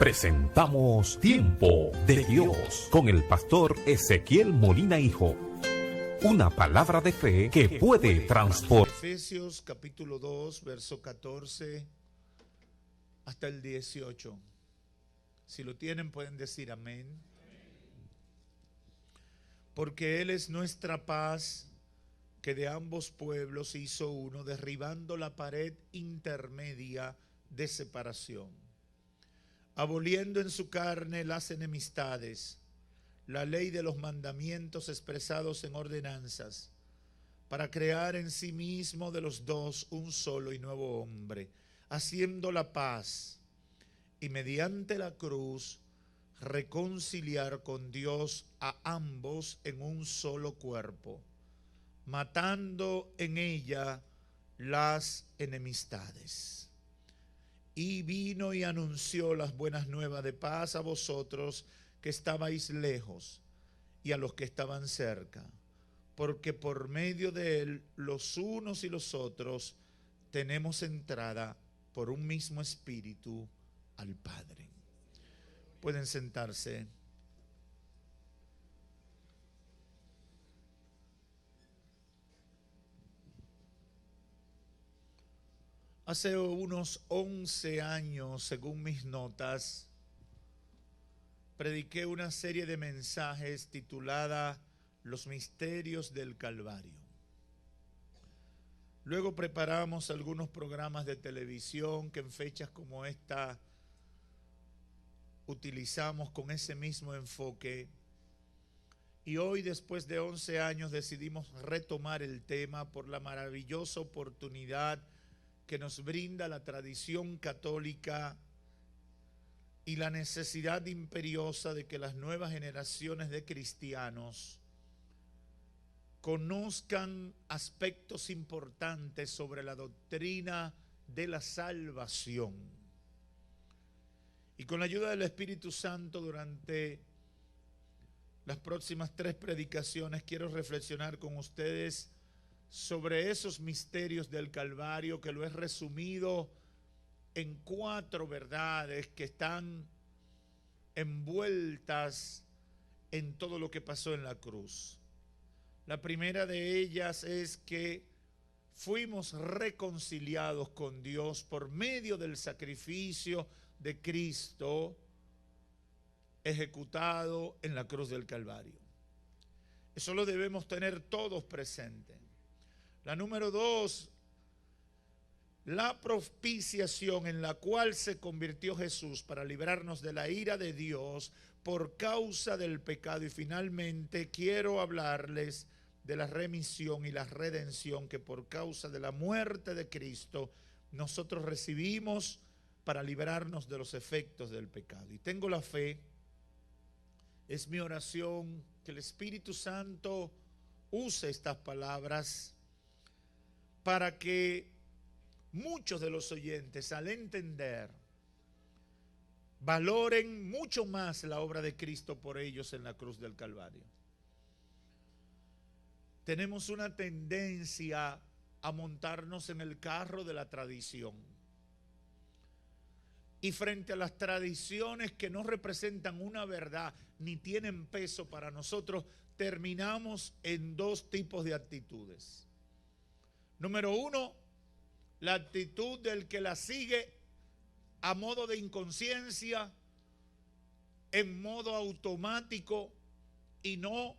presentamos Tiempo de Dios con el pastor Ezequiel Molina Hijo. Una palabra de fe que puede transformar. Efesios capítulo 2, verso 14 hasta el 18. Si lo tienen pueden decir amén. Porque Él es nuestra paz, que de ambos pueblos hizo uno, derribando la pared intermedia de separación, aboliendo en su carne las enemistades, la ley de los mandamientos expresados en ordenanzas, para crear en sí mismo de los dos un solo y nuevo hombre, haciendo la paz, y mediante la cruz reconciliar con Dios a ambos en un solo cuerpo, matando en ella las enemistades. Y vino y anunció las buenas nuevas de paz a vosotros que estabais lejos y a los que estaban cerca, porque por medio de él los unos y los otros tenemos entrada por un mismo espíritu al Padre. Pueden sentarse. Hace unos 11 años, según mis notas, prediqué una serie de mensajes titulada Los misterios del Calvario. Luego preparamos algunos programas de televisión que en fechas como esta utilizamos con ese mismo enfoque. Y hoy, después de 11 años, decidimos retomar el tema por la maravillosa oportunidad que nos brinda la tradición católica y la necesidad imperiosa de que las nuevas generaciones de cristianos conozcan aspectos importantes sobre la doctrina de la salvación. Y con la ayuda del Espíritu Santo, durante las próximas 3 predicaciones, quiero reflexionar con ustedes sobre esos misterios del Calvario, que lo he resumido en 4 verdades que están envueltas en todo lo que pasó en la cruz. La primera de ellas es que fuimos reconciliados con Dios por medio del sacrificio de Cristo ejecutado en la cruz del Calvario. Eso lo debemos tener todos presentes. La número 2, la propiciación en la cual se convirtió Jesús para librarnos de la ira de Dios por causa del pecado. Y finalmente quiero hablarles de la remisión y la redención que por causa de la muerte de Cristo nosotros recibimos para librarnos de los efectos del pecado. Y tengo la fe, es mi oración, que el Espíritu Santo use estas palabras para que muchos de los oyentes, al entender, valoren mucho más la obra de Cristo por ellos en la cruz del Calvario. Tenemos una tendencia a montarnos en el carro de la tradición. Y frente a las tradiciones que no representan una verdad ni tienen peso para nosotros, terminamos en 2 tipos de actitudes. Número 1, la actitud del que la sigue a modo de inconsciencia, en modo automático, y no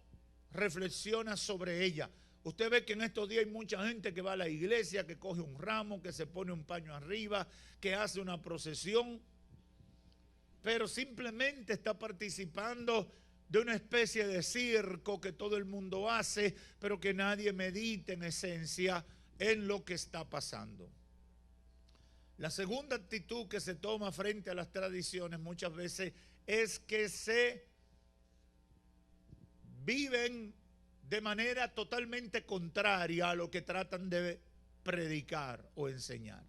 reflexiona sobre ella. Usted ve que en estos días hay mucha gente que va a la iglesia, que coge un ramo, que se pone un paño arriba, que hace una procesión, pero simplemente está participando de una especie de circo que todo el mundo hace, pero que nadie medita en esencia en lo que está pasando. La segunda actitud que se toma frente a las tradiciones muchas veces es que se viven de manera totalmente contraria a lo que tratan de predicar o enseñar.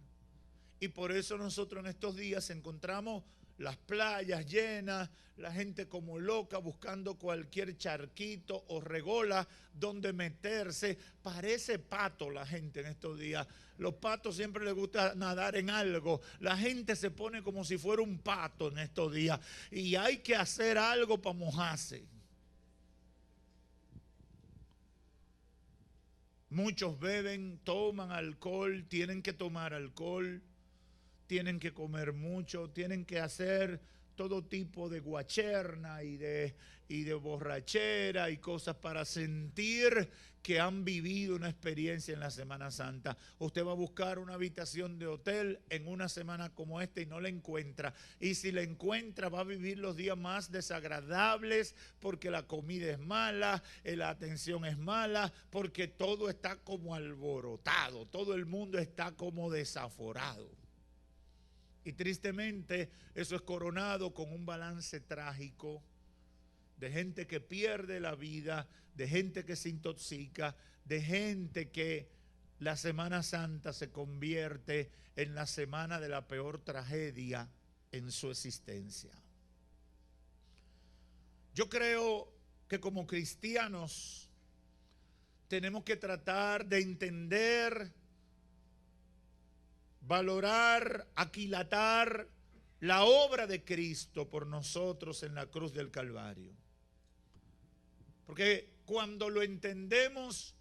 Y por eso nosotros en estos días encontramos las playas llenas, la gente como loca buscando cualquier charquito o regola donde meterse. Parece pato la gente en estos días. Los patos siempre les gusta nadar en algo. La gente se pone como si fuera un pato en estos días. Y hay que hacer algo para mojarse. Muchos beben, toman alcohol, tienen que tomar alcohol, tienen que comer mucho, tienen que hacer todo tipo de guacherna y de borrachera y cosas para sentir que han vivido una experiencia en la Semana Santa. Usted va a buscar una habitación de hotel en una semana como esta y no la encuentra. Y si la encuentra, va a vivir los días más desagradables porque la comida es mala, la atención es mala, porque todo está como alborotado, todo el mundo está como desaforado. Y tristemente eso es coronado con un balance trágico de gente que pierde la vida, de gente que se intoxica, de gente que la Semana Santa se convierte en la semana de la peor tragedia en su existencia. Yo creo que como cristianos tenemos que tratar de entender, valorar, aquilatar la obra de Cristo por nosotros en la cruz del Calvario. Porque cuando lo entendemos,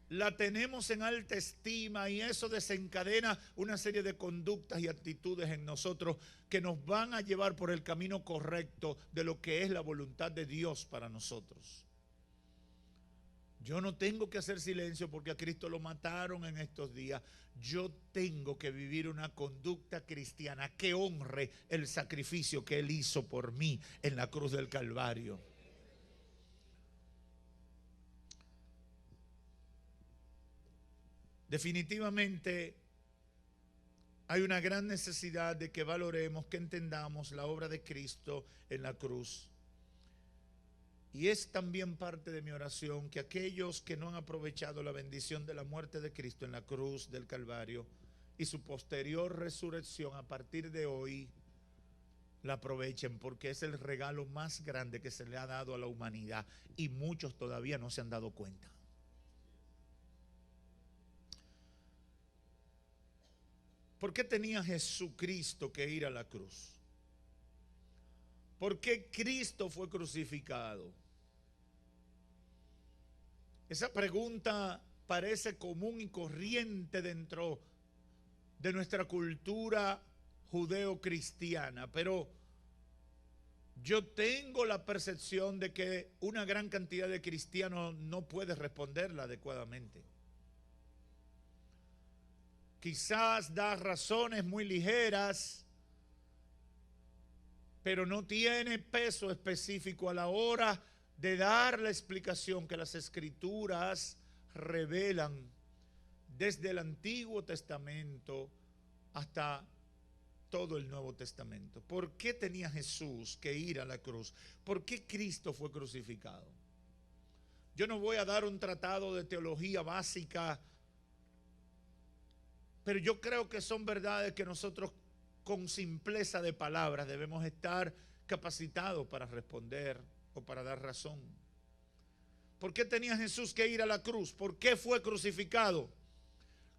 la tenemos en alta estima y eso desencadena una serie de conductas y actitudes en nosotros que nos van a llevar por el camino correcto de lo que es la voluntad de Dios para nosotros. Yo no tengo que hacer silencio porque a Cristo lo mataron en estos días. Yo tengo que vivir una conducta cristiana que honre el sacrificio que Él hizo por mí en la cruz del Calvario. Definitivamente hay una gran necesidad de que valoremos, que entendamos la obra de Cristo en la cruz. Y es también parte de mi oración que aquellos que no han aprovechado la bendición de la muerte de Cristo en la cruz del Calvario y su posterior resurrección a partir de hoy, la aprovechen, porque es el regalo más grande que se le ha dado a la humanidad y muchos todavía no se han dado cuenta. ¿Por qué tenía Jesucristo que ir a la cruz? ¿Por qué Cristo fue crucificado? Esa pregunta parece común y corriente dentro de nuestra cultura judeo-cristiana, pero yo tengo la percepción de que una gran cantidad de cristianos no puede responderla adecuadamente. Quizás da razones muy ligeras, pero no tiene peso específico a la hora de dar la explicación que las Escrituras revelan desde el Antiguo Testamento hasta todo el Nuevo Testamento. ¿Por qué tenía Jesús que ir a la cruz? ¿Por qué Cristo fue crucificado? Yo no voy a dar un tratado de teología básica, pero yo creo que son verdades que nosotros con simpleza de palabras debemos estar capacitados para responder o para dar razón. ¿Por qué tenía Jesús que ir a la cruz? ¿Por qué fue crucificado?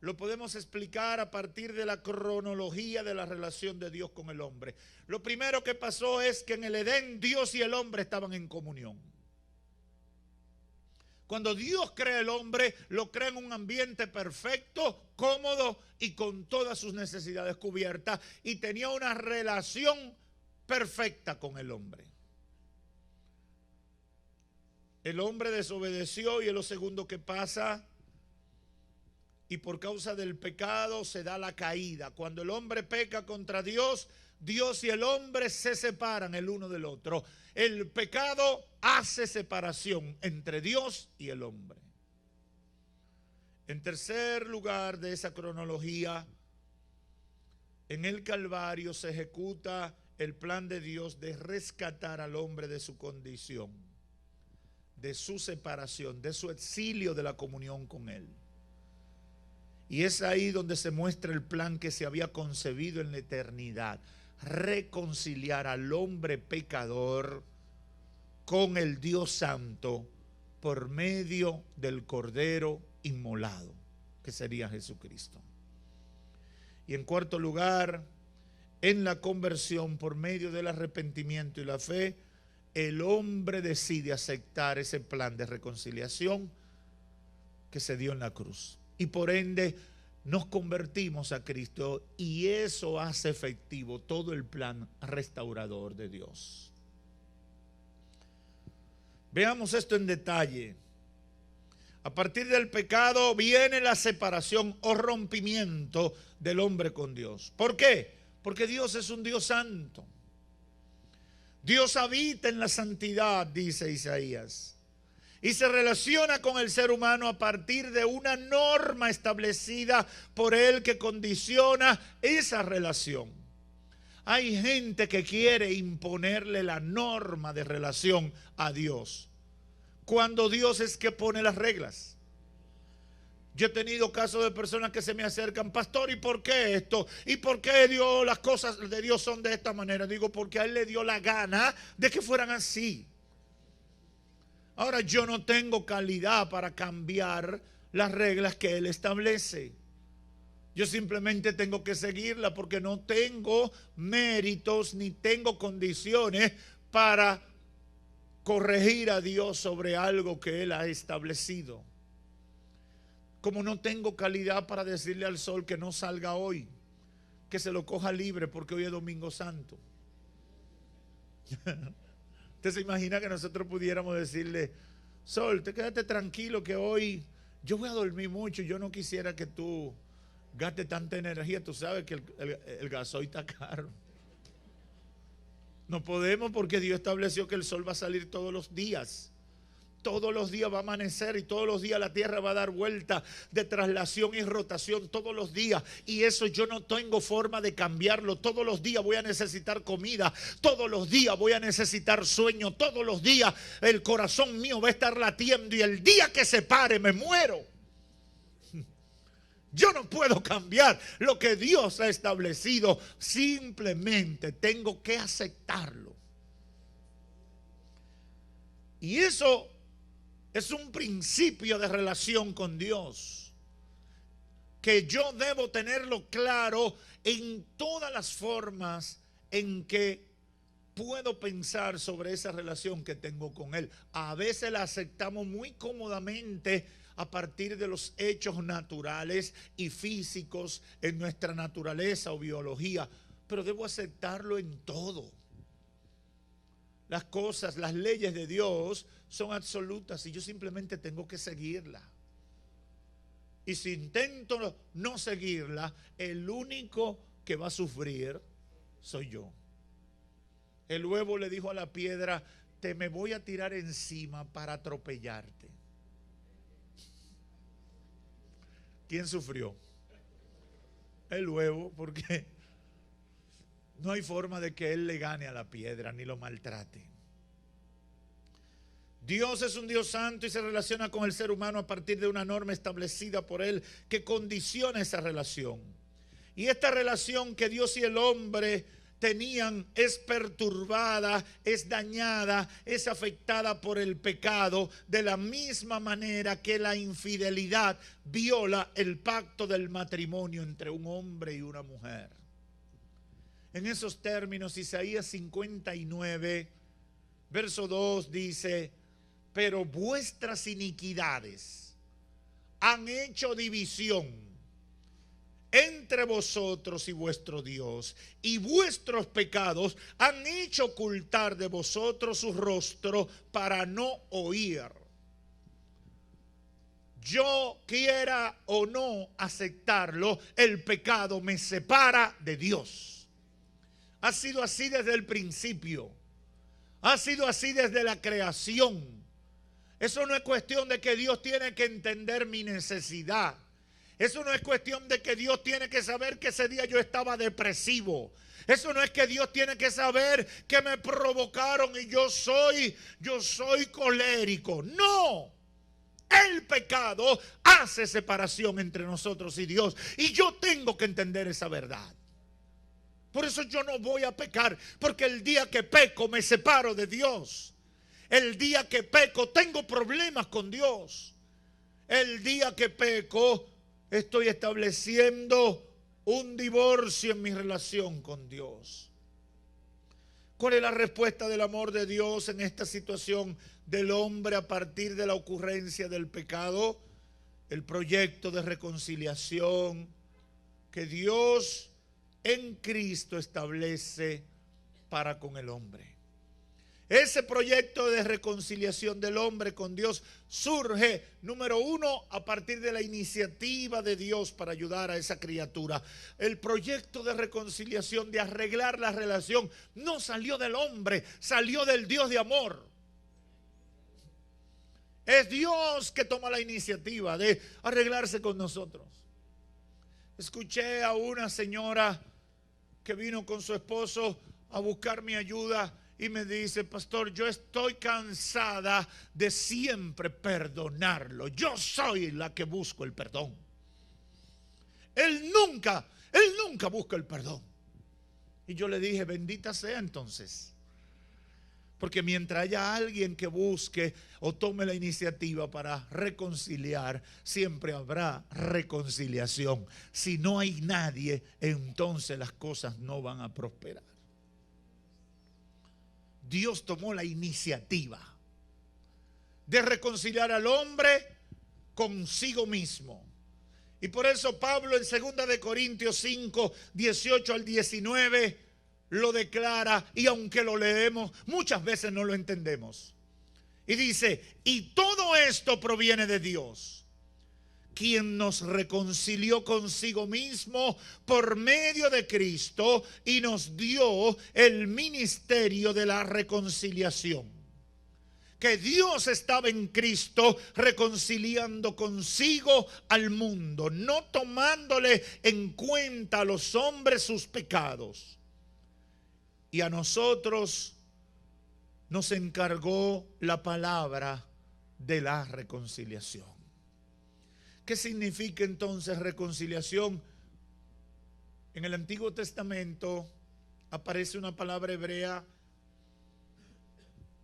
Lo podemos explicar a partir de la cronología de la relación de Dios con el hombre. Lo primero que pasó es que en el Edén Dios y el hombre estaban en comunión. Cuando Dios crea el hombre, lo crea en un ambiente perfecto, cómodo y con todas sus necesidades cubiertas, y tenía una relación perfecta con el hombre. El hombre desobedeció y es lo segundo que pasa, y por causa del pecado se da la caída. Cuando el hombre peca contra Dios, Dios y el hombre se separan el uno del otro. El pecado hace separación entre Dios y el hombre. En tercer lugar de esa cronología, en el Calvario se ejecuta el plan de Dios de rescatar al hombre de su condición, de su separación, de su exilio de la comunión con Él. Y es ahí donde se muestra el plan que se había concebido en la eternidad. reconciliar al hombre pecador con el Dios Santo por medio del Cordero inmolado, que sería Jesucristo. Y en cuarto lugar, en la conversión por medio del arrepentimiento y la fe, el hombre decide aceptar ese plan de reconciliación que se dio en la cruz. Y por ende nos convertimos a Cristo y eso hace efectivo todo el plan restaurador de Dios. Veamos esto en detalle. A partir del pecado viene la separación o rompimiento del hombre con Dios. ¿Por qué? Porque Dios es un Dios santo. Dios habita en la santidad, dice Isaías, y se relaciona con el ser humano a partir de una norma establecida por él que condiciona esa relación. Hay gente que quiere imponerle la norma de relación a Dios, cuando Dios es que pone las reglas. Yo he tenido casos de personas que se me acercan, pastor, ¿y por qué esto? ¿Y por qué Dios, las cosas de Dios son de esta manera? Digo, porque a Él le dio la gana de que fueran así. Ahora, yo no tengo calidad para cambiar las reglas que Él establece. Yo simplemente tengo que seguirla porque no tengo méritos ni tengo condiciones para corregir a Dios sobre algo que Él ha establecido. Como no tengo calidad para decirle al sol que no salga hoy, que se lo coja libre porque hoy es Domingo Santo. ¿Usted se imagina que nosotros pudiéramos decirle, sol, te quédate tranquilo que hoy yo voy a dormir mucho, yo no quisiera que tú gastes tanta energía, tú sabes que el gasoil está caro? No podemos porque Dios estableció que el sol va a salir todos los días. Todos los días va a amanecer y todos los días la tierra va a dar vuelta de traslación y rotación todos los días. Y eso yo no tengo forma de cambiarlo. Todos los días voy a necesitar comida. Todos los días voy a necesitar sueño. Todos los días el corazón mío va a estar latiendo y el día que se pare me muero. Yo no puedo cambiar lo que Dios ha establecido. Simplemente tengo que aceptarlo. Y eso es un principio de relación con Dios, que yo debo tenerlo claro en todas las formas en que puedo pensar sobre esa relación que tengo con Él. A veces la aceptamos muy cómodamente a partir de los hechos naturales y físicos en nuestra naturaleza o biología, pero debo aceptarlo en todo. Las cosas, las leyes de Dios son absolutas y yo simplemente tengo que seguirla. Y si intento no seguirla, el único que va a sufrir soy yo. El huevo le dijo a la piedra, te me voy a tirar encima para atropellarte. ¿Quién sufrió? El huevo, porque no hay forma de que él le gane a la piedra ni lo maltrate. Dios es un Dios santo y se relaciona con el ser humano a partir de una norma establecida por Él que condiciona esa relación. Y esta relación que Dios y el hombre tenían es perturbada, es dañada, es afectada por el pecado, de la misma manera que la infidelidad viola el pacto del matrimonio entre un hombre y una mujer. En esos términos, Isaías 59, verso 2 dice, pero vuestras iniquidades han hecho división entre vosotros y vuestro Dios, y vuestros pecados han hecho ocultar de vosotros su rostro para no oír. Yo quiera o no aceptarlo, el pecado me separa de Dios. Ha sido así desde el principio. Ha sido así desde la creación. Eso no es cuestión de que Dios tiene que entender mi necesidad. Eso no es cuestión de que Dios tiene que saber que ese día yo estaba depresivo. Eso no es que Dios tiene que saber que me provocaron y yo soy colérico. No. El pecado hace separación entre nosotros y Dios. Y yo tengo que entender esa verdad. Por eso yo no voy a pecar, porque el día que peco me separo de Dios. El día que peco tengo problemas con Dios. El día que peco estoy estableciendo un divorcio en mi relación con Dios. ¿Cuál es la respuesta del amor de Dios en esta situación del hombre a partir de la ocurrencia del pecado? El proyecto de reconciliación que Dios en Cristo establece para con el hombre. Ese proyecto de reconciliación del hombre con Dios surge, número uno, a partir de la iniciativa de Dios para ayudar a esa criatura. El proyecto de reconciliación, de arreglar la relación, no salió del hombre, salió del Dios de amor. Es Dios que toma la iniciativa de arreglarse con nosotros. Escuché a una señora que vino con su esposo a buscar mi ayuda y me dice: pastor, yo estoy cansada de siempre perdonarlo. Yo soy la que busco el perdón. Él nunca busca el perdón. Y yo le dije: bendita sea entonces. Porque mientras haya alguien que busque o tome la iniciativa para reconciliar, siempre habrá reconciliación. Si no hay nadie, entonces las cosas no van a prosperar. Dios tomó la iniciativa de reconciliar al hombre consigo mismo. Y por eso Pablo en 2 de Corintios 5, 18 al 19 lo declara, y aunque lo leemos, muchas veces no lo entendemos. Y dice: y todo esto proviene de Dios, quien nos reconcilió consigo mismo por medio de Cristo y nos dio el ministerio de la reconciliación. Que Dios estaba en Cristo reconciliando consigo al mundo, no tomándole en cuenta a los hombres sus pecados. Y a nosotros nos encargó la palabra de la reconciliación. ¿Qué significa entonces reconciliación? En el Antiguo Testamento aparece una palabra hebrea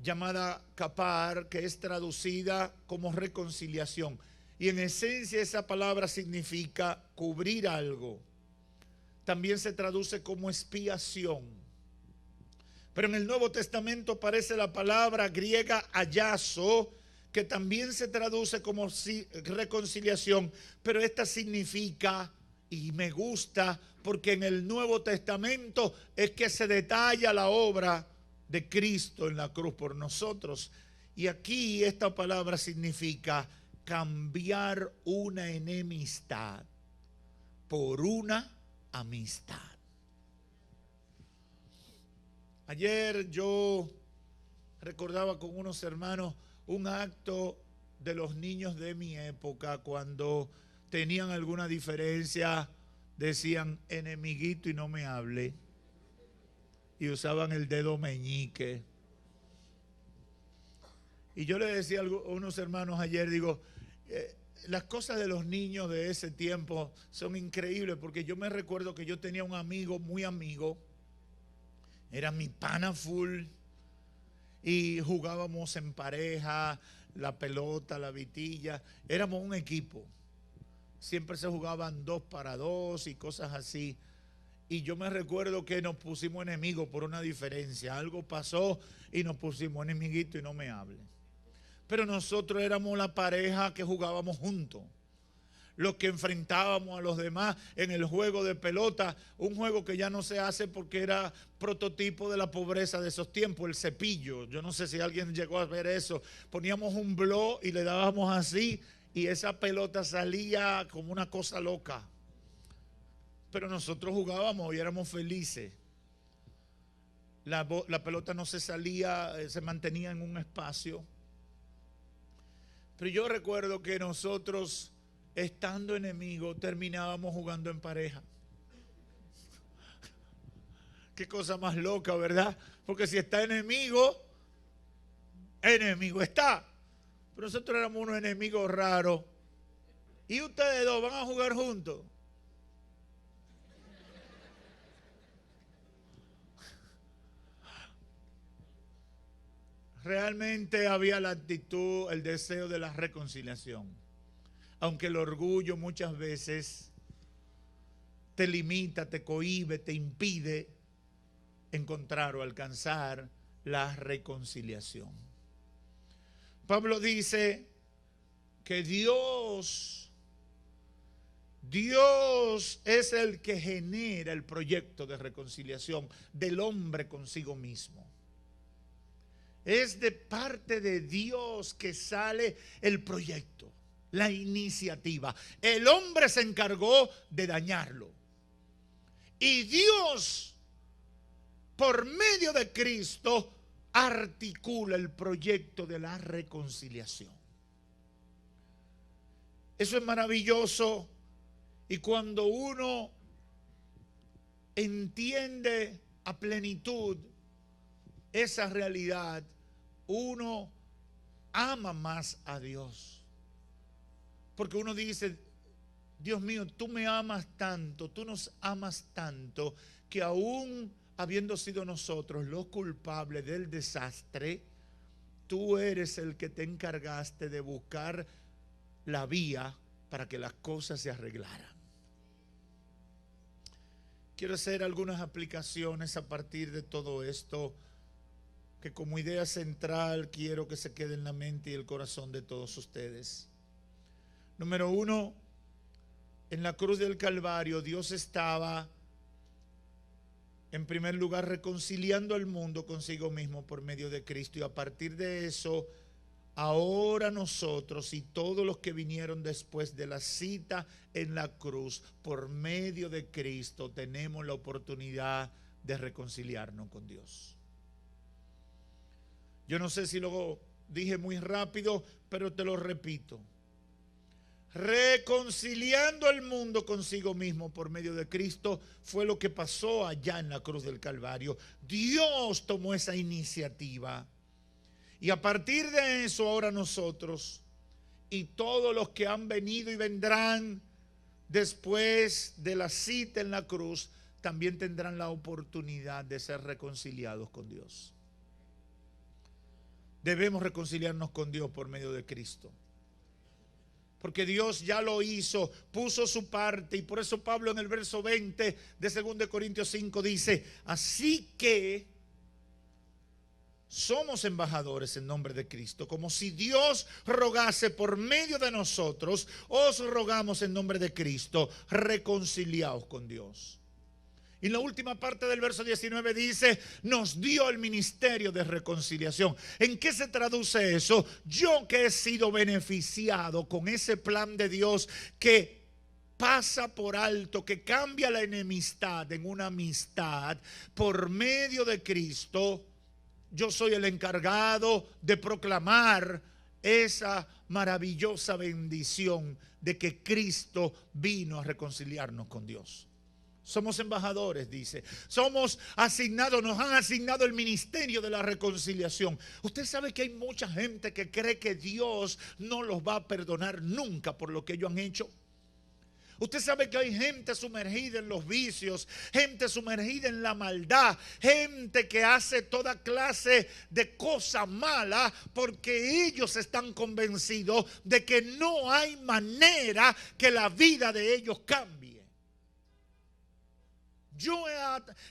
llamada kapar, que es traducida como reconciliación. Y en esencia esa palabra significa cubrir algo. También se traduce como expiación. Pero en el Nuevo Testamento aparece la palabra griega ayazo, que también se traduce como reconciliación, pero esta significa, y me gusta, porque en el Nuevo Testamento es que se detalla la obra de Cristo en la cruz por nosotros. Y aquí esta palabra significa cambiar una enemistad por una amistad. Ayer yo recordaba con unos hermanos un acto de los niños de mi época. Cuando tenían alguna diferencia, decían: enemiguito y no me hable. Y usaban el dedo meñique. Y yo le decía a unos hermanos ayer, digo, las cosas de los niños de ese tiempo son increíbles, porque yo me recuerdo que yo tenía un amigo, muy amigo, era mi pana full, y jugábamos en pareja, la pelota, la vitilla, éramos un equipo. Siempre se jugaban 2 para 2 y cosas así. Y yo me recuerdo que nos pusimos enemigos por una diferencia. Algo pasó y nos pusimos enemiguitos y no me hable. Pero nosotros éramos la pareja que jugábamos juntos. Los que enfrentábamos a los demás en el juego de pelota, un juego que ya no se hace porque era prototipo de la pobreza de esos tiempos, el cepillo. Yo no sé si alguien llegó a ver eso. Poníamos un blog y le dábamos así y esa pelota salía como una cosa loca. Pero nosotros jugábamos y éramos felices. La pelota no se salía, se mantenía en un espacio. Pero yo recuerdo que nosotros, estando enemigos, terminábamos jugando en pareja. Qué cosa más loca, ¿verdad? Porque si está enemigo, enemigo está. Pero nosotros éramos unos enemigos raros. Y ustedes dos van a jugar juntos. realmente había la actitud, el deseo de la reconciliación. Aunque el orgullo muchas veces te limita, te cohíbe, te impide encontrar o alcanzar la reconciliación. Pablo dice que Dios es el que genera el proyecto de reconciliación del hombre consigo mismo. Es de parte de Dios que sale el proyecto, la iniciativa. El hombre se encargó de dañarlo. Y Dios, por medio de Cristo, articula el proyecto de la reconciliación. Eso es maravilloso. Y cuando uno entiende a plenitud esa realidad, uno ama más a Dios. Porque uno dice, Dios mío, tú me amas tanto, tú nos amas tanto, que aún habiendo sido nosotros los culpables del desastre, tú eres el que te encargaste de buscar la vía para que las cosas se arreglaran. Quiero hacer algunas aplicaciones a partir de todo esto, que como idea central quiero que se quede en la mente y el corazón de todos ustedes. Número uno, en la cruz del Calvario Dios estaba en primer lugar reconciliando al mundo consigo mismo por medio de Cristo, y a partir de eso, ahora nosotros y todos los que vinieron después de la cita en la cruz, por medio de Cristo, tenemos la oportunidad de reconciliarnos con Dios. Yo no sé si lo dije muy rápido, pero te lo repito. Reconciliando al mundo consigo mismo por medio de Cristo fue lo que pasó allá en la cruz del Calvario. Dios tomó esa iniciativa. Y a partir de eso, ahora nosotros y todos los que han venido y vendrán después de la cita en la cruz, también tendrán la oportunidad de ser reconciliados con Dios. Debemos reconciliarnos con Dios por medio de Cristo. Porque Dios ya lo hizo, puso su parte, y por eso Pablo en el verso 20 de 2 Corintios 5 dice, así que somos embajadores en nombre de Cristo, como si Dios rogase por medio de nosotros. Os rogamos en nombre de Cristo, reconciliaos con Dios. Y la última parte del verso 19 dice, nos dio el ministerio de reconciliación. ¿En qué se traduce eso? Yo que he sido beneficiado con ese plan de Dios que pasa por alto, que cambia la enemistad en una amistad por medio de Cristo, yo soy el encargado de proclamar esa maravillosa bendición de que Cristo vino a reconciliarnos con Dios. Somos embajadores, dice. Somos asignados, nos han asignado el ministerio de la reconciliación. Usted sabe que hay mucha gente que cree que Dios no los va a perdonar nunca por lo que ellos han hecho. Usted sabe que hay gente sumergida en los vicios, gente sumergida en la maldad, gente que hace toda clase de cosas malas porque ellos están convencidos de que no hay manera que la vida de ellos cambie. Yo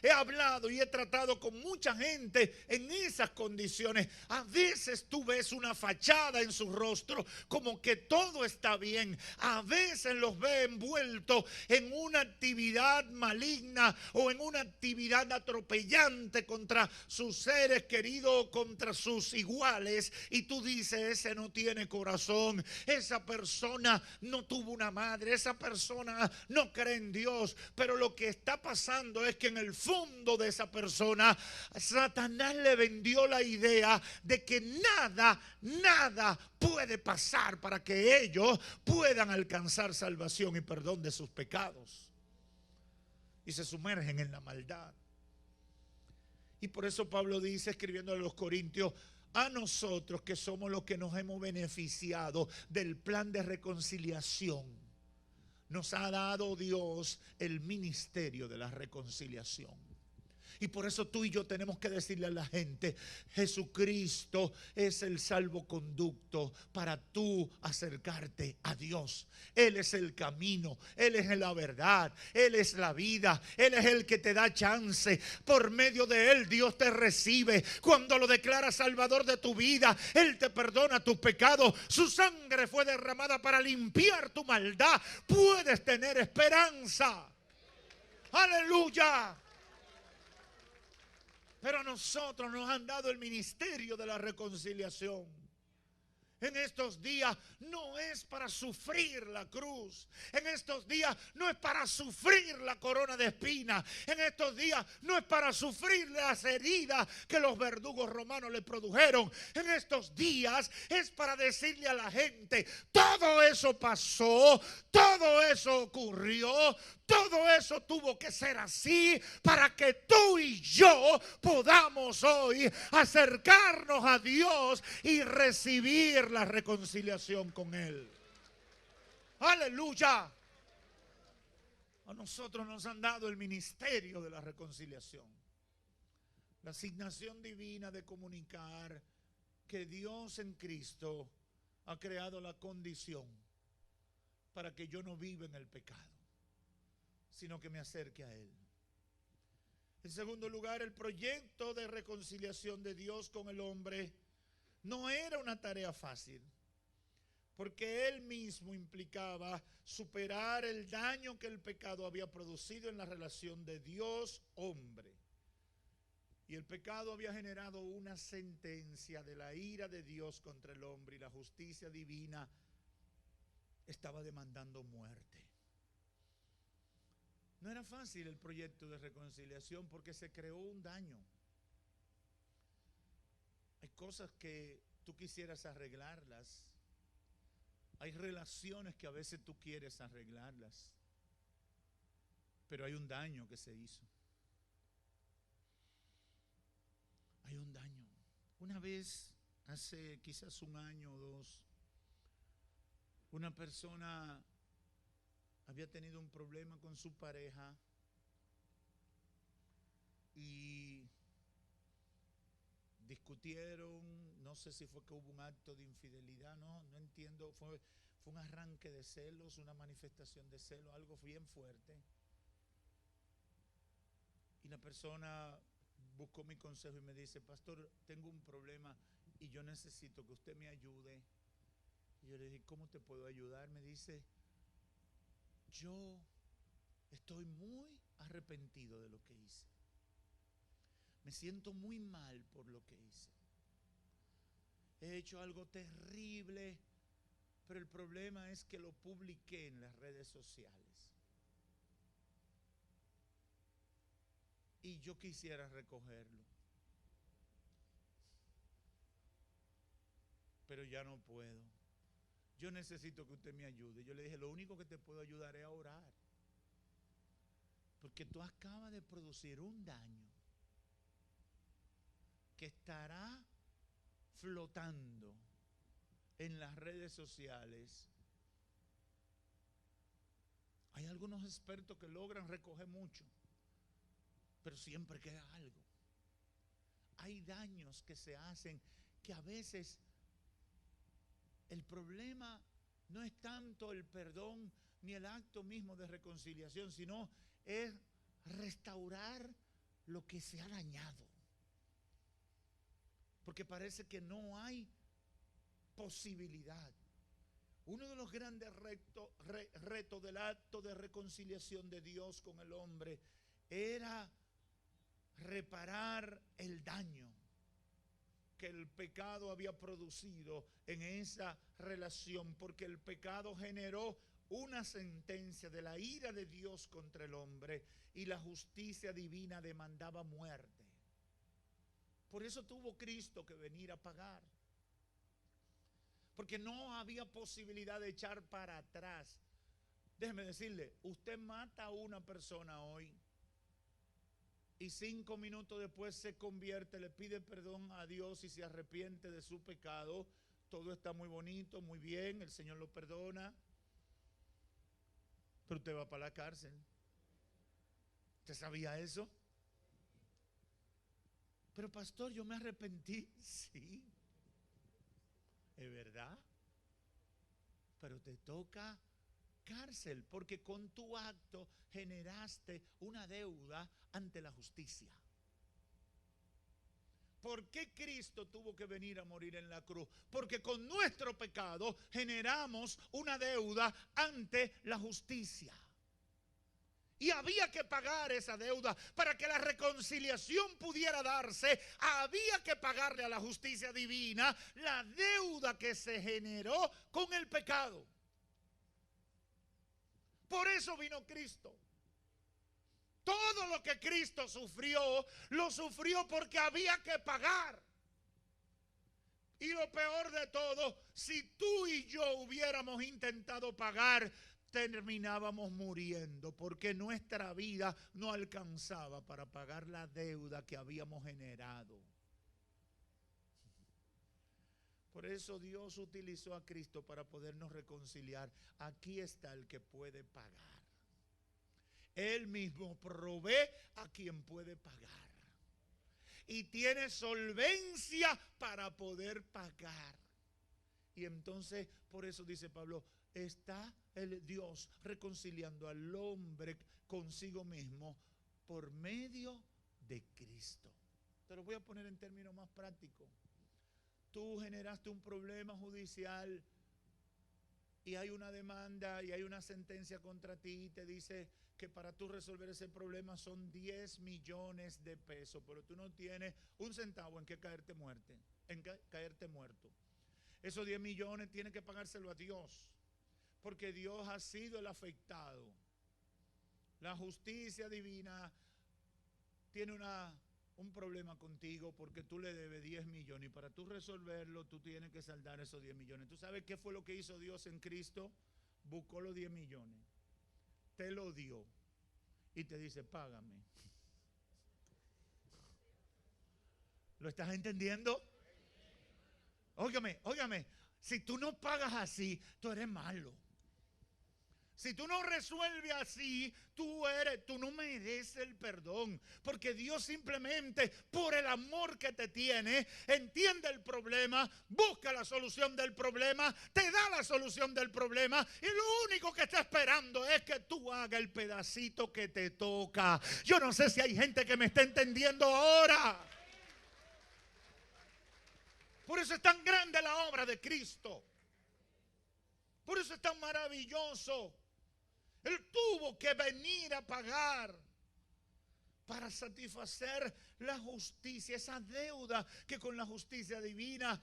he hablado y he tratado con mucha gente en esas condiciones. A veces tú ves una fachada en su rostro como que todo está bien. A veces los ves envueltos en una actividad maligna o en una actividad atropellante contra sus seres queridos, contra sus iguales. Y tú dices, ese no tiene corazón. Esa persona no tuvo una madre. Esa persona no cree en Dios. Pero lo que está pasando es que en el fondo de esa persona Satanás le vendió la idea de que nada puede pasar para que ellos puedan alcanzar salvación y perdón de sus pecados, y se sumergen en la maldad. Y por eso Pablo dice, escribiendo a los Corintios, a nosotros que somos los que nos hemos beneficiado del plan de reconciliación, nos ha dado Dios el ministerio de la reconciliación. Y por eso tú y yo tenemos que decirle a la gente, Jesucristo es el salvoconducto para tú acercarte a Dios. Él es el camino, Él es la verdad, Él es la vida, Él es el que te da chance. Por medio de Él Dios te recibe. Cuando lo declaras Salvador de tu vida, Él te perdona tus pecados. Su sangre fue derramada para limpiar tu maldad. Puedes tener esperanza. Aleluya. Pero a nosotros nos han dado el ministerio de la reconciliación. En estos días no es para sufrir la cruz. En estos días no es para sufrir la corona de espinas. En estos días no es para sufrir las heridas que los verdugos romanos le produjeron. En estos días es para decirle a la gente, todo eso pasó, todo eso ocurrió, todo eso tuvo que ser así para que tú y yo podamos hoy acercarnos a Dios y recibir la reconciliación con Él. Aleluya. A nosotros nos han dado el ministerio de la reconciliación. La asignación divina de comunicar que Dios en Cristo ha creado la condición para que yo no viva en el pecado, sino que me acerque a Él. En segundo lugar, el proyecto de reconciliación de Dios con el hombre no era una tarea fácil, porque Él mismo implicaba superar el daño que el pecado había producido en la relación de Dios-hombre. Y el pecado había generado una sentencia de la ira de Dios contra el hombre, y la justicia divina estaba demandando muerte. No era fácil el proyecto de reconciliación porque se creó un daño. Hay cosas que tú quisieras arreglarlas. Hay relaciones que a veces tú quieres arreglarlas. Pero hay un daño que se hizo. Hay un daño. Una vez, hace quizás un año o dos, una persona había tenido un problema con su pareja y discutieron. No sé si fue que hubo un acto de infidelidad, no entiendo. Fue un arranque de celos, una manifestación de celos, algo bien fuerte. Y la persona buscó mi consejo y me dice, pastor, tengo un problema y yo necesito que usted me ayude. Y yo le dije, ¿cómo te puedo ayudar? Me dice, yo estoy muy arrepentido de lo que hice. Me siento muy mal por lo que hice. He hecho algo terrible, pero el problema es que lo publiqué en las redes sociales. Y yo quisiera recogerlo, pero ya no puedo. Yo necesito que usted me ayude. Yo le dije, lo único que te puedo ayudar es a orar, porque tú acabas de producir un daño que estará flotando en las redes sociales. Hay algunos expertos que logran recoger mucho, pero siempre queda algo. Hay daños que se hacen que a veces el problema no es tanto el perdón ni el acto mismo de reconciliación, sino es restaurar lo que se ha dañado. Porque parece que no hay posibilidad. Uno de los grandes retos del acto de reconciliación de Dios con el hombre era reparar el daño que el pecado había producido en esa relación, porque el pecado generó una sentencia de la ira de Dios contra el hombre y la justicia divina demandaba muerte. Por eso tuvo Cristo que venir a pagar, porque no había posibilidad de echar para atrás. Déjeme decirle, usted mata a una persona hoy y 5 minutos después se convierte, le pide perdón a Dios y se arrepiente de su pecado. Todo está muy bonito, muy bien, el Señor lo perdona, pero usted va para la cárcel. ¿Usted sabía eso? Pero pastor, yo me arrepentí. Sí, es verdad. Pero te toca cárcel, porque con tu acto generaste una deuda ante la justicia. ¿Por qué Cristo tuvo que venir a morir en la cruz? Porque con nuestro pecado generamos una deuda ante la justicia. Y había que pagar esa deuda para que la reconciliación pudiera darse. Había que pagarle a la justicia divina la deuda que se generó con el pecado. Por eso vino Cristo. Todo lo que Cristo sufrió, lo sufrió porque había que pagar. Y lo peor de todo, si tú y yo hubiéramos intentado pagar, terminábamos muriendo, porque nuestra vida no alcanzaba para pagar la deuda que habíamos generado. Por eso Dios utilizó a Cristo para podernos reconciliar. Aquí está el que puede pagar. Él mismo provee a quien puede pagar. Y tiene solvencia para poder pagar. Y entonces, por eso dice Pablo, está el Dios reconciliando al hombre consigo mismo por medio de Cristo. Te lo voy a poner en términos más prácticos. Tú generaste un problema judicial y hay una demanda y hay una sentencia contra ti y te dice que para tú resolver ese problema son 10 millones de pesos, pero tú no tienes un centavo en que caerte muerto. Esos 10 millones tienes que pagárselo a Dios, porque Dios ha sido el afectado. La justicia divina tiene un problema contigo porque tú le debes 10 millones y para tú resolverlo tú tienes que saldar esos 10 millones. ¿Tú sabes qué fue lo que hizo Dios en Cristo? Buscó los 10 millones, te lo dio y te dice, págame. ¿Lo estás entendiendo? Óigame, si tú no pagas así, tú eres malo. Si tú no resuelves así, tú no mereces el perdón. Porque Dios simplemente, por el amor que te tiene, entiende el problema, busca la solución del problema, te da la solución del problema. Y lo único que está esperando es que tú hagas el pedacito que te toca. Yo no sé si hay gente que me está entendiendo ahora. Por eso es tan grande la obra de Cristo. Por eso es tan maravilloso. Él tuvo que venir a pagar para satisfacer la justicia, esa deuda que con la justicia divina,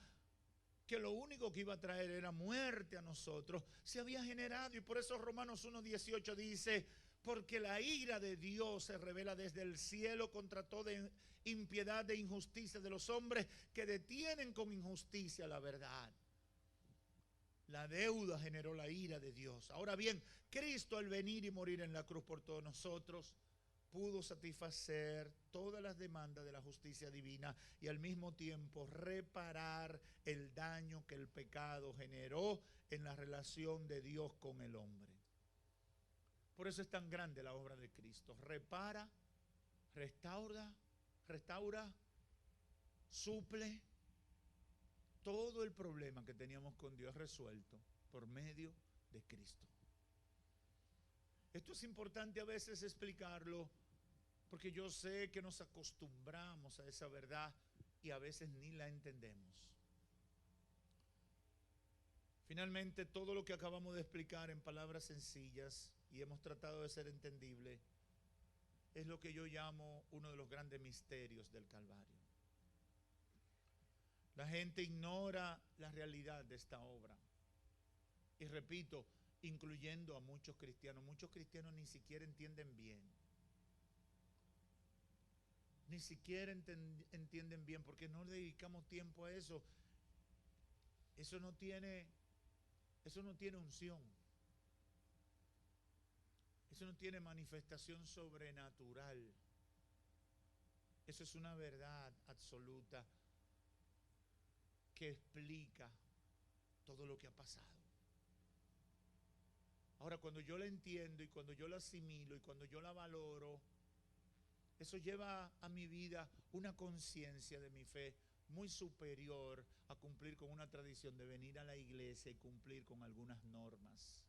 que lo único que iba a traer era muerte a nosotros, se había generado. Y por eso Romanos 1:18 dice, porque la ira de Dios se revela desde el cielo contra toda impiedad e injusticia de los hombres que detienen con injusticia la verdad. La deuda generó la ira de Dios. Ahora bien, Cristo al venir y morir en la cruz por todos nosotros, pudo satisfacer todas las demandas de la justicia divina y al mismo tiempo reparar el daño que el pecado generó en la relación de Dios con el hombre. Por eso es tan grande la obra de Cristo. Repara, restaura, suple. Todo el problema que teníamos con Dios resuelto por medio de Cristo. Esto es importante a veces explicarlo, porque yo sé que nos acostumbramos a esa verdad y a veces ni la entendemos. Finalmente, todo lo que acabamos de explicar en palabras sencillas y hemos tratado de ser entendible, es lo que yo llamo uno de los grandes misterios del Calvario. La gente ignora la realidad de esta obra. Y repito, incluyendo a muchos cristianos. Muchos cristianos ni siquiera entienden bien. Ni siquiera entienden bien porque no dedicamos tiempo a eso. Eso no tiene unción. Eso no tiene manifestación sobrenatural. Eso es una verdad absoluta que explica todo lo que ha pasado. Ahora, cuando yo la entiendo y cuando yo la asimilo y cuando yo la valoro, Eso lleva a mi vida una conciencia de mi fe muy superior a cumplir con una tradición de venir a la iglesia y cumplir con algunas normas.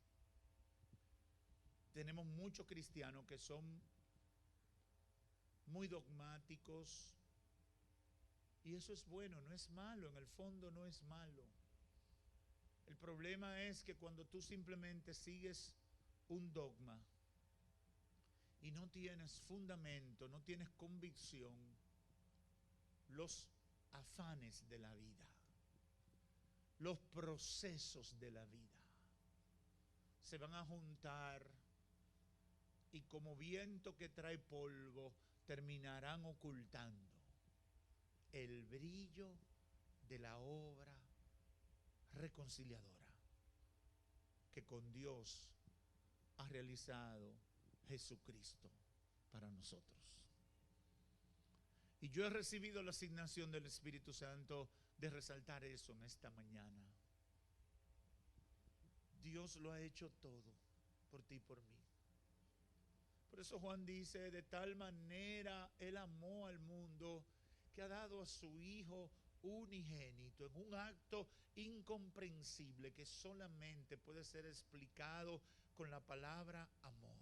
Tenemos muchos cristianos que son muy dogmáticos y eso es bueno, no es malo, en el fondo no es malo. El problema es que cuando tú simplemente sigues un dogma y no tienes fundamento, no tienes convicción, los afanes de la vida, los procesos de la vida se van a juntar y como viento que trae polvo terminarán ocultando el brillo de la obra reconciliadora que con Dios ha realizado Jesucristo para nosotros. Y yo he recibido la asignación del Espíritu Santo de resaltar eso en esta mañana. Dios lo ha hecho todo por ti y por mí. Por eso Juan dice, de tal manera Él amó al mundo que ha dado a su Hijo unigénito en un acto incomprensible que solamente puede ser explicado con la palabra amor.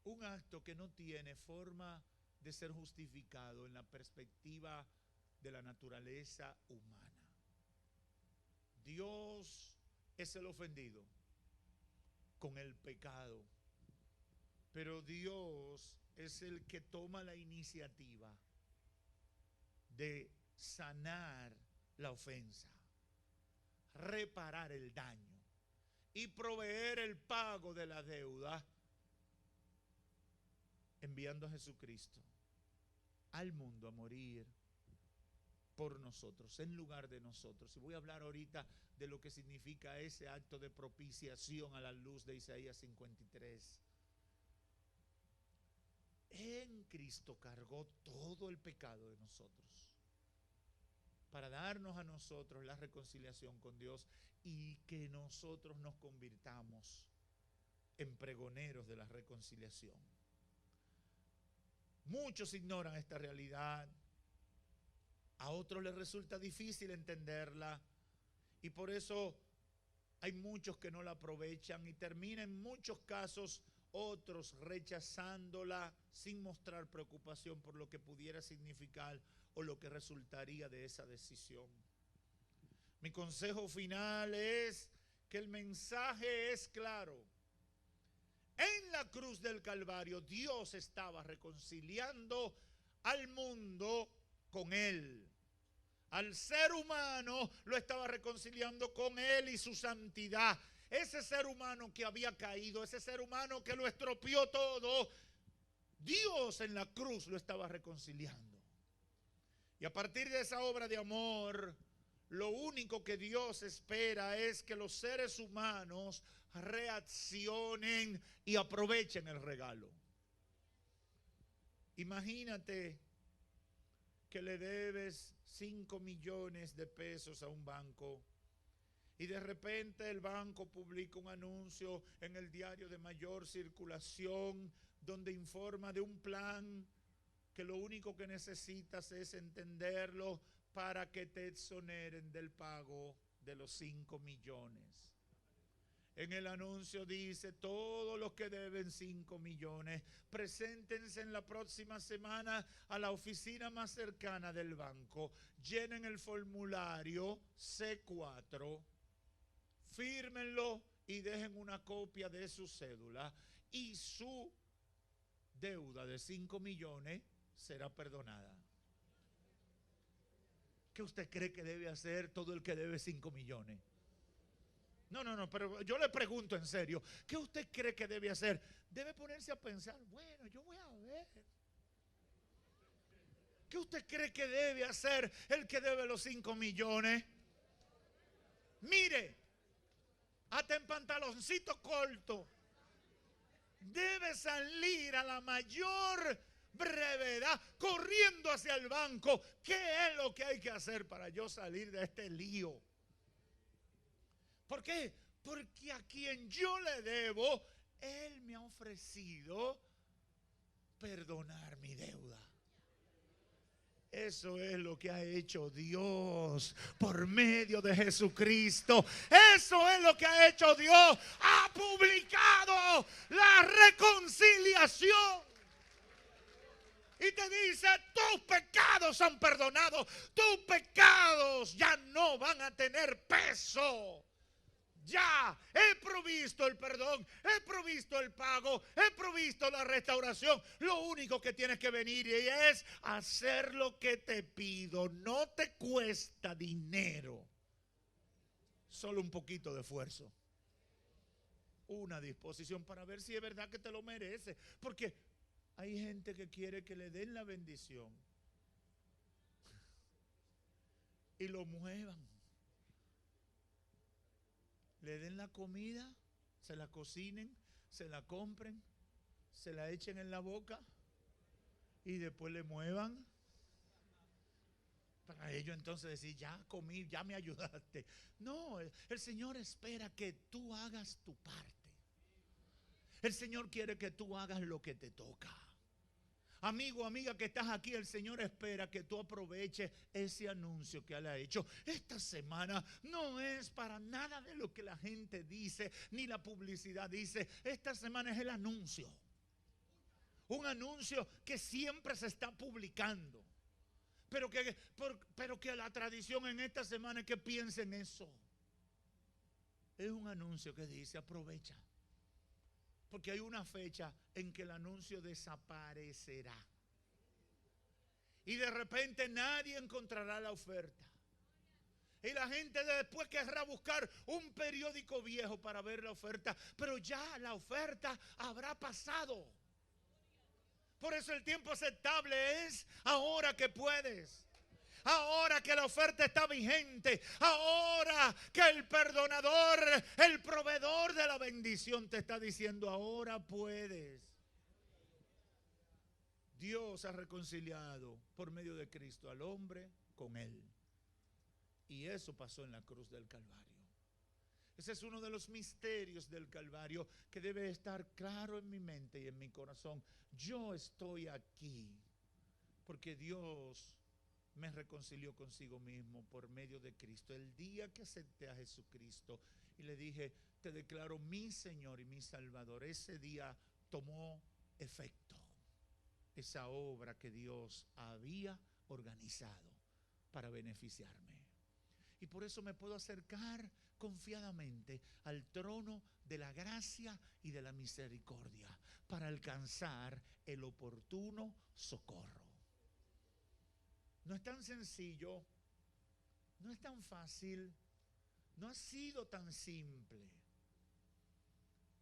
Un acto que no tiene forma de ser justificado en la perspectiva de la naturaleza humana. Dios es el ofendido con el pecado, pero Dios es el que toma la iniciativa de sanar la ofensa, reparar el daño y proveer el pago de la deuda, enviando a Jesucristo al mundo a morir por nosotros, en lugar de nosotros. Y voy a hablar ahorita de lo que significa ese acto de propiciación a la luz de Isaías 53. En Cristo cargó todo el pecado de nosotros para darnos a nosotros la reconciliación con Dios y que nosotros nos convirtamos en pregoneros de la reconciliación. Muchos ignoran esta realidad, a otros les resulta difícil entenderla y por eso hay muchos que no la aprovechan y terminan en muchos casos otros rechazándola sin mostrar preocupación por lo que pudiera significar o lo que resultaría de esa decisión. Mi consejo final es que el mensaje es claro. En la cruz del Calvario Dios estaba reconciliando al mundo con Él. Al ser humano lo estaba reconciliando con Él y su santidad. Ese ser humano que había caído, ese ser humano que lo estropeó todo, Dios en la cruz lo estaba reconciliando. Y a partir de esa obra de amor, lo único que Dios espera es que los seres humanos reaccionen y aprovechen el regalo. Imagínate que le debes 5 millones de pesos a un banco y de repente el banco publica un anuncio en el diario de mayor circulación donde informa de un plan que lo único que necesitas es entenderlo para que te exoneren del pago de los 5 millones. En el anuncio dice, todos los que deben 5 millones, preséntense en la próxima semana a la oficina más cercana del banco, llenen el formulario C4, fírmenlo y dejen una copia de su cédula y su deuda de 5 millones será perdonada. ¿Qué usted cree que debe hacer todo el que debe 5 millones? No, pero yo le pregunto en serio, ¿qué usted cree que debe hacer? Debe ponerse a pensar, bueno, yo voy a ver. ¿Qué usted cree que debe hacer el que debe los 5 millones? Mire, hasta en pantaloncito corto, debe salir a la mayor brevedad, corriendo hacia el banco. ¿Qué es lo que hay que hacer para yo salir de este lío? ¿Por qué? Porque a quien yo le debo Él me ha ofrecido perdonar mi deuda. Eso es lo que ha hecho Dios por medio de Jesucristo. Eso es lo que ha hecho Dios. Ha publicado la reconciliación. Y te dice, tus pecados son perdonados. Tus pecados ya no van a tener peso. Ya he provisto el perdón, he provisto el pago, he provisto la restauración. Lo único que tienes que venir es hacer lo que te pido. No te cuesta dinero, solo un poquito de esfuerzo, una disposición para ver si es verdad que te lo mereces. Porque hay gente que quiere que le den la bendición y lo muevan. Le den la comida, se la cocinen, se la compren, se la echen en la boca y después le muevan. Para ellos entonces decir, ya comí, ya me ayudaste. No, el Señor espera que tú hagas tu parte. El Señor quiere que tú hagas lo que te toca. Amigo, amiga que estás aquí, el Señor espera que tú aproveches ese anuncio que Él ha hecho. Esta semana no es para nada de lo que la gente dice, ni la publicidad dice. Esta semana es el anuncio. Un anuncio que siempre se está publicando. Pero que la tradición en esta semana es que piensen eso. Es un anuncio que dice, aprovecha. Porque hay una fecha en que el anuncio desaparecerá. Y de repente nadie encontrará la oferta. Y la gente después querrá buscar un periódico viejo para ver la oferta. Pero ya la oferta habrá pasado. Por eso el tiempo aceptable es ahora que puedes. Ahora que la oferta está vigente, ahora que el perdonador, el proveedor de la bendición te está diciendo, ahora puedes. Dios ha reconciliado por medio de Cristo al hombre con Él. Y eso pasó en la cruz del Calvario. Ese es uno de los misterios del Calvario que debe estar claro en mi mente y en mi corazón. Yo estoy aquí porque Dios me reconcilió consigo mismo por medio de Cristo. El día que acepté a Jesucristo y le dije, te declaro mi Señor y mi Salvador, ese día tomó efecto esa obra que Dios había organizado para beneficiarme. Y por eso me puedo acercar confiadamente al trono de la gracia y de la misericordia para alcanzar el oportuno socorro. No es tan sencillo, no es tan fácil, no ha sido tan simple.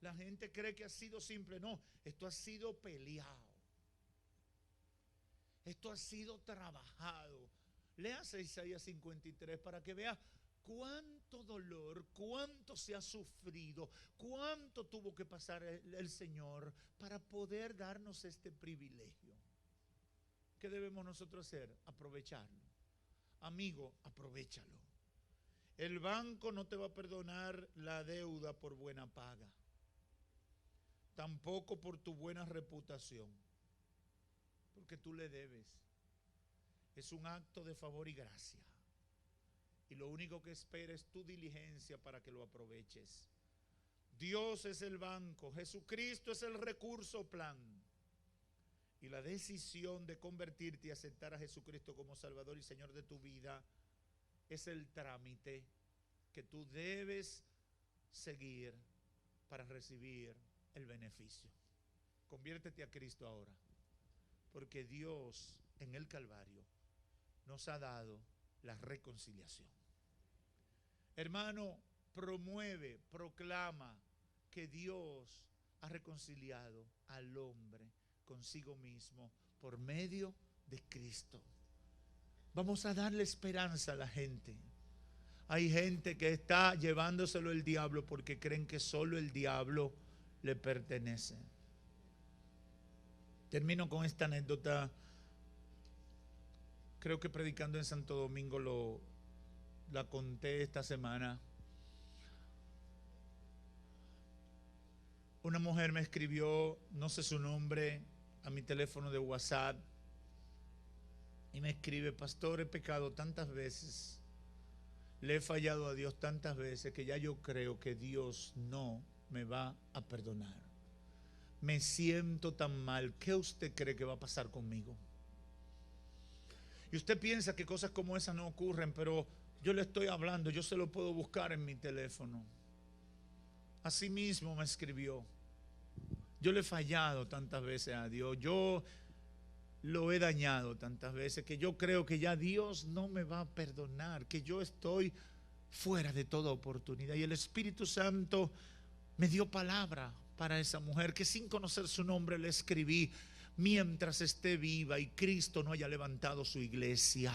La gente cree que ha sido simple. No, esto ha sido peleado. Esto ha sido trabajado. Léase Isaías 53 para que vea cuánto dolor, cuánto se ha sufrido, cuánto tuvo que pasar el Señor para poder darnos este privilegio. ¿Qué debemos nosotros hacer? Aprovecharlo. Amigo, aprovéchalo. El banco no te va a perdonar la deuda por buena paga. Tampoco por tu buena reputación. Porque tú le debes. Es un acto de favor y gracia. Y lo único que espera es tu diligencia para que lo aproveches. Dios es el banco. Jesucristo es el recurso plan. Y la decisión de convertirte y aceptar a Jesucristo como Salvador y Señor de tu vida es el trámite que tú debes seguir para recibir el beneficio. Conviértete a Cristo ahora, porque Dios en el Calvario nos ha dado la reconciliación. Hermano, promueve, proclama que Dios ha reconciliado al hombre consigo mismo por medio de Cristo. Vamos a darle esperanza a la gente. Hay gente que está llevándoselo el diablo porque creen que solo el diablo le pertenece. Termino con esta anécdota. Creo que predicando en Santo Domingo la conté esta semana. Una mujer me escribió, no sé su nombre, a mi teléfono de WhatsApp y me escribe: pastor, he pecado tantas veces, le he fallado a Dios tantas veces que ya yo creo que Dios no me va a perdonar. Me siento tan mal. ¿Qué usted cree que va a pasar conmigo? Y usted piensa que cosas como esas no ocurren, pero yo le estoy hablando, yo se lo puedo buscar en mi teléfono. Así mismo me escribió: yo le he fallado tantas veces a Dios, yo lo he dañado tantas veces que yo creo que ya Dios no me va a perdonar, que yo estoy fuera de toda oportunidad. Y el Espíritu Santo me dio palabra para esa mujer, que sin conocer su nombre le escribí: mientras esté viva y Cristo no haya levantado su iglesia,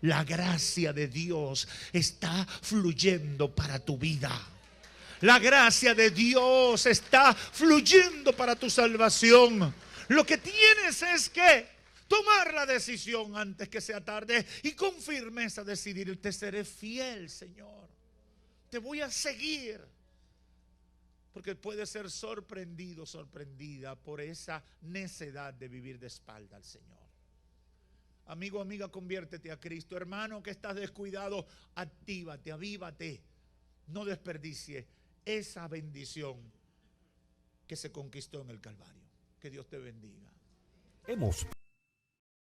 la gracia de Dios está fluyendo para tu vida. La gracia de Dios está fluyendo para tu salvación. Lo que tienes es que tomar la decisión antes que sea tarde y con firmeza decidir: te seré fiel, Señor. Te voy a seguir. Porque puedes ser sorprendido, sorprendida por esa necedad de vivir de espalda al Señor. Amigo, amiga, conviértete a Cristo. Hermano que estás descuidado, actívate, avívate. No desperdicie esa bendición que se conquistó en el Calvario. Que Dios te bendiga. Hemos